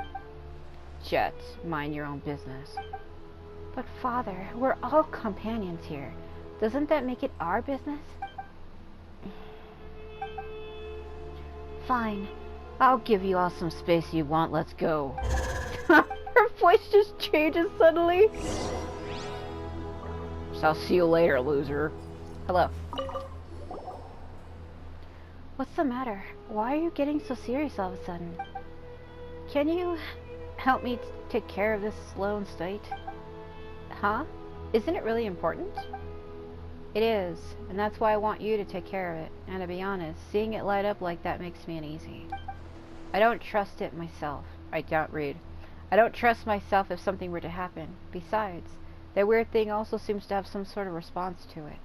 Jet, mind your own business. But Father, we're all companions here. Doesn't that make it our business? Fine. I'll give you all some space you want. Let's go. Her voice just changes suddenly. So I'll see you later, loser. Hello. What's the matter? Why are you getting so serious all of a sudden? Can you help me take care of this slow state? Huh? Isn't it really important? It is, and that's why I want you to take care of it. And to be honest, seeing it light up like that makes me uneasy. I don't trust it myself. I don't trust myself if something were to happen. Besides, that weird thing also seems to have some sort of response to it.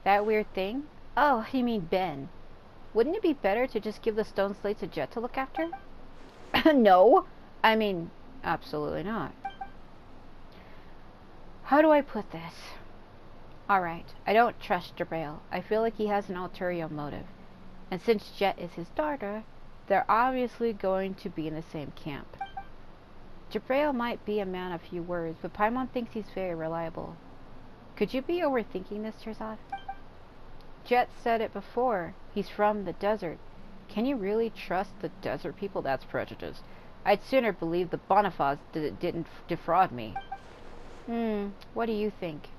That weird thing? Oh, you mean Ben. Wouldn't it be better to just give the stone slate to Jet to look after? No! I mean, absolutely not. How do I put this? Alright, I don't trust Jabrail. I feel like he has an ulterior motive. And since Jet is his daughter, they're obviously going to be in the same camp. Jabrail might be a man of few words, but Paimon thinks he's very reliable. Could you be overthinking this, Jerzad? Jet said it before. He's from the desert. Can you really trust the desert people? That's prejudice. I'd sooner believe the Boniface didn't defraud me. What do you think?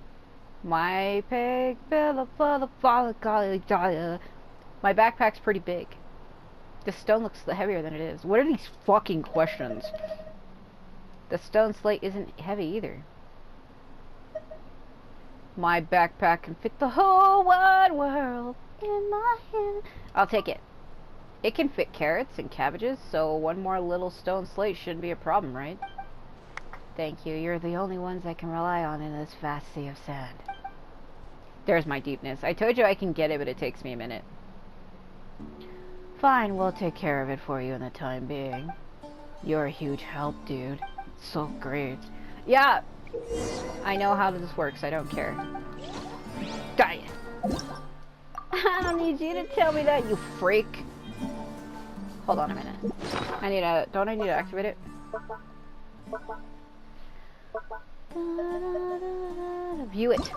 My backpack's pretty big. The stone looks heavier than it is. What are these fucking questions? The stone slate isn't heavy either. My backpack can fit the whole wide world in my hand. I'll take it. It can fit carrots and cabbages, so one more little stone slate shouldn't be a problem, right? Thank you. You're the only ones I can rely on in this vast sea of sand. There's my deepness. I told you I can get it, but it takes me a minute. Fine, we'll take care of it for you in the time being. You're a huge help, dude. So great. Yeah, I know how this works. I don't care. Die. I don't need you to tell me that, you freak. Hold on a minute. Don't I need to activate it? View it.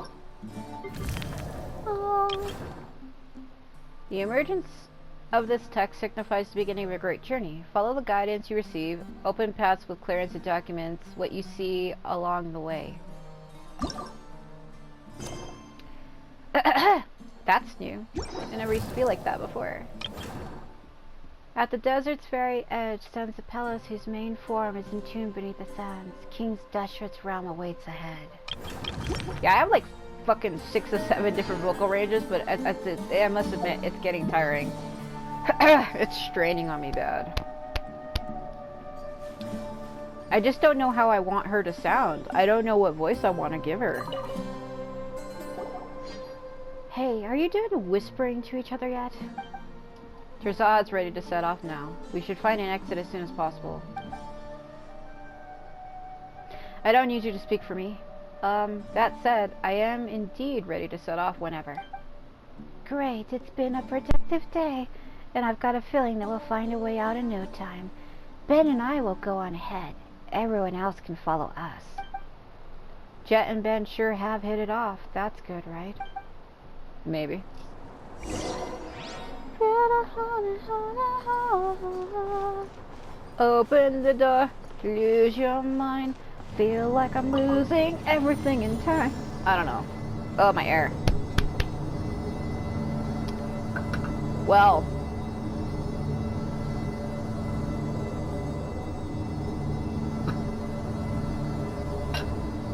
The emergence of this text signifies the beginning of a great journey. Follow the guidance you receive. Open paths with clearance and documents what you see along the way. That's new. I never used to feel like that before. At the desert's very edge stands a palace whose main form is entombed beneath the sands. King's Dashret's realm awaits ahead. Yeah, I have like fucking 6 or 7 different vocal ranges, but I must admit, it's getting tiring. It's straining on me bad. I just don't know how I want her to sound. I don't know what voice I want to give her. Hey, are you doing whispering to each other yet? Terzad's ready to set off now. We should find an exit as soon as possible. I don't need you to speak for me. That said, I am indeed ready to set off whenever. Great, it's been a productive day, and I've got a feeling that we'll find a way out in no time. Ben and I will go on ahead. Everyone else can follow us. Jet and Ben sure have hit it off. That's good, right? Maybe. Open the door, lose your mind. Feel like I'm losing everything in time. I don't know. Oh, my air. Well.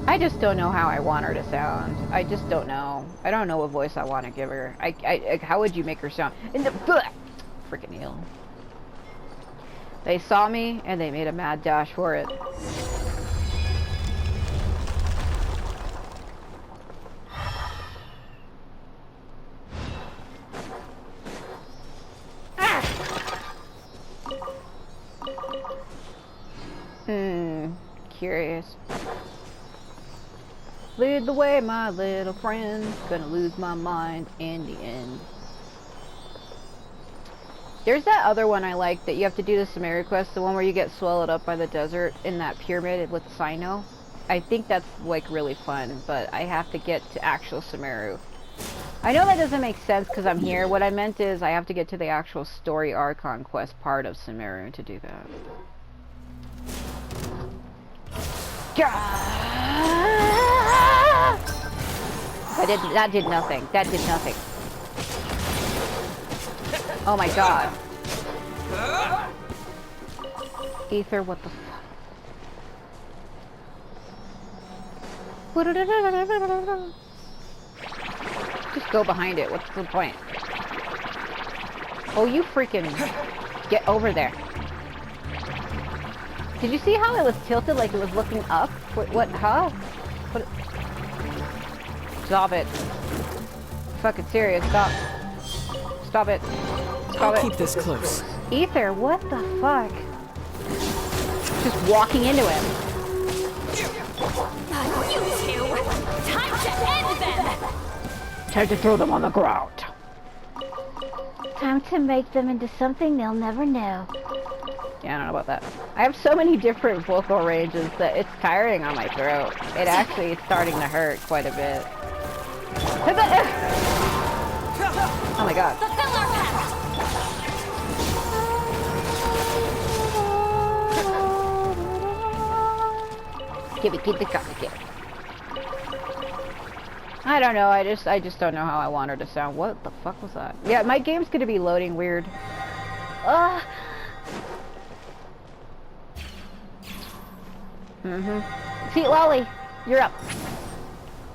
I just don't know how I want her to sound. I just don't know. I don't know what voice I want to give her. How would you make her sound? In the freaking heel. They saw me and they made a mad dash for it. Curious. Lead the way, my little friend. Gonna lose my mind in the end. There's that other one I like that you have to do the Sumeru quest, the one where you get swallowed up by the desert in that pyramid with Sino. I think that's like really fun, but I have to get to actual Sumeru. I know that doesn't make sense because I'm here. What I meant is I have to get to the actual story Archon quest part of Sumeru to do that. That did nothing. That did nothing. Oh my god. Ether, what the fuck? Just go behind it. What's the point? Oh, you freaking get over there. Did you see how it was tilted like it was looking up? What, huh? What? Stop it. Fucking serious, stop. Stop it. Stop it. Keep this close. Ether, what the fuck? Just walking into him. You two! Time to end them! Time to throw them on the ground. Time to make them into something they'll never know. Yeah, I don't know about that. I have so many different vocal ranges that it's tiring on my throat. It actually is starting to hurt quite a bit. Oh my god. Fulfill our pact! Give it the copy. I don't know, I just don't know how I want her to sound. What the fuck was that? Yeah, my game's gonna be loading weird. Feet Lolly, you're up.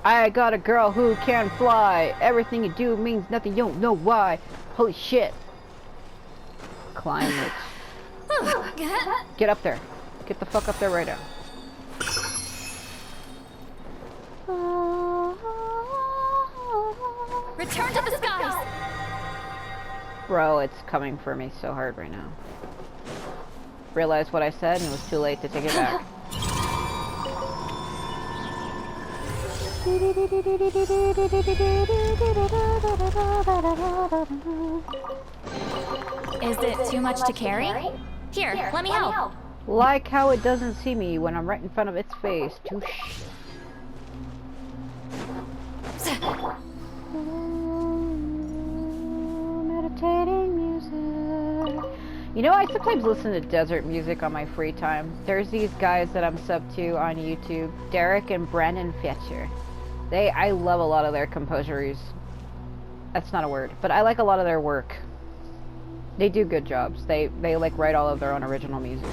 I got a girl who can fly. Everything you do means nothing, you don't know why. Holy shit. Climb it. Get up there. Get the fuck up there right now. Return to the skies! Bro, it's coming for me so hard right now. Realized what I said and it was too late to take it back. Is it too much to carry? Here, let me help. Like how it doesn't see me when I'm right in front of its face. Too Meditating music. You know, I sometimes listen to desert music on my free time. There's these guys that I'm sub to on YouTube, Derek and Brandon Fetcher. I love a lot of their composers. That's not a word, but I like a lot of their work. They do good jobs. They like write all of their own original music.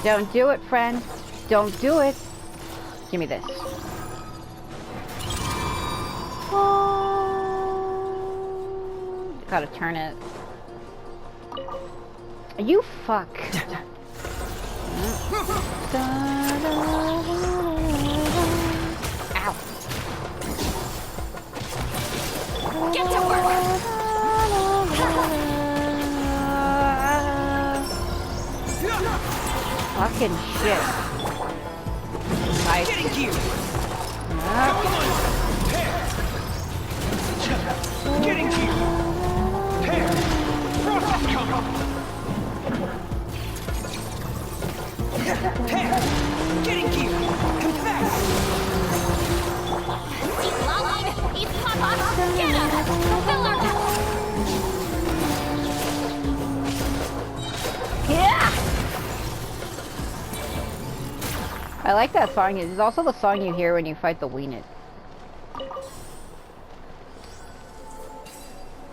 Don't do it, friend. Don't do it. Give me this. Gotta turn it. You fuck. Ow. Get to work! Fucking shit. Get in gear. Come on. Get in gear. Pair. Frost is coming. Pair. Get in gear. Come fast. Eat Lolly! Eat Papa! Get him! Fulfill our pact! Yeah! I like that song. It's also the song you hear when you fight the Weenet.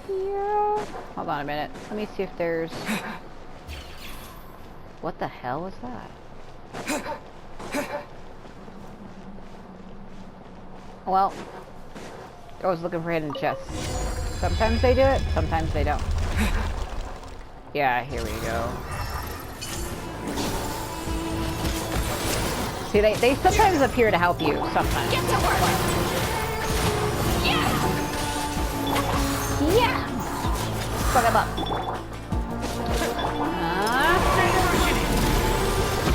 Yeah. Hold on a minute. Let me see if there's... What the hell is that? Well, I was looking for hidden chests. Sometimes they do it, sometimes they don't. Yeah, here we go. See, they sometimes appear to help you, sometimes. Get to work! Yeah! Yeah! Fuck him up.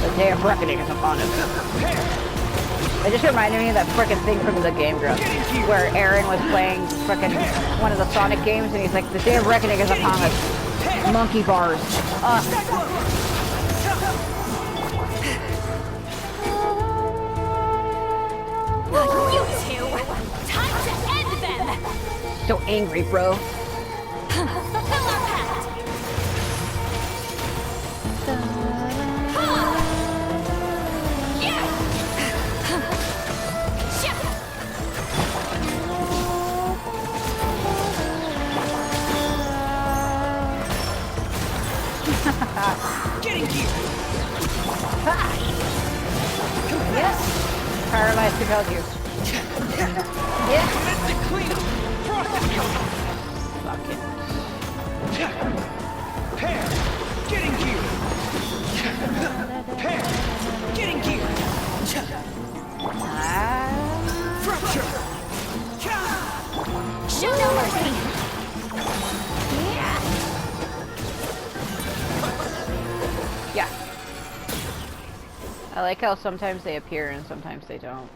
The day of reckoning is upon us. It just reminded me of that frickin' thing from the Game Grumps, where Aaron was playing frickin' one of the Sonic games, and he's like, the day of reckoning is upon us. Monkey bars. You two! Time to end them! So angry, bro. Fulfill our pact! Yeah! Shit! Get in gear. Yes. Paralyzed to tell you. Yeah. Domestic cleanup. Frost is coming. Fuck it. Pair. Get in gear. Pair. Get in gear. Fracture. Show no mercy! Yeah. I like how sometimes they appear and sometimes they don't.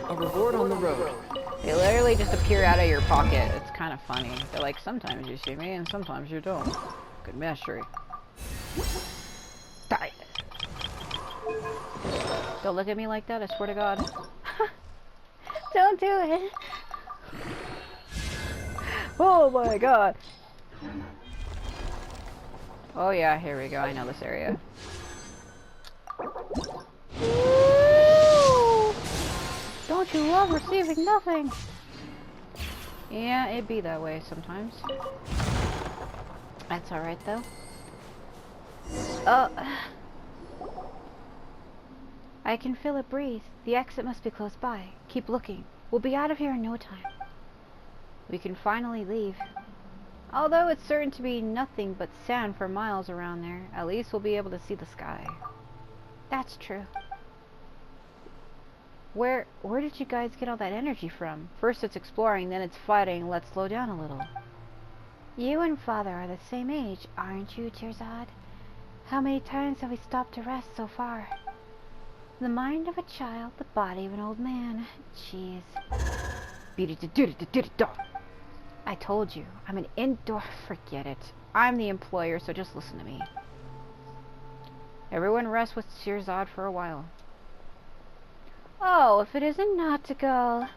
A reward on the road. They literally just appear out of your pocket. It's kind of funny. They're like, sometimes you see me and sometimes you don't. Good mastery. Die. Don't look at me like that, I swear to God. Don't do it. Oh my God. Oh yeah, here we go. I know this area. Ooh. Don't you love receiving nothing? Yeah, it be that way sometimes. That's alright though. I can feel it breathe. The exit must be close by. Keep looking. We'll be out of here in no time. We can finally leave. Although it's certain to be nothing but sand for miles around there, at least we'll be able to see the sky. That's true. Where did you guys get all that energy from? First it's exploring, then it's fighting. Let's slow down a little. You and Father are the same age, aren't you, Tearzad? How many times have we stopped to rest so far? The mind of a child, the body of an old man. Jeez. I told you, I'm an indoor... Forget it. I'm the employer, so just listen to me. Everyone rest with Tearzad for a while. Oh, if it isn't nautical.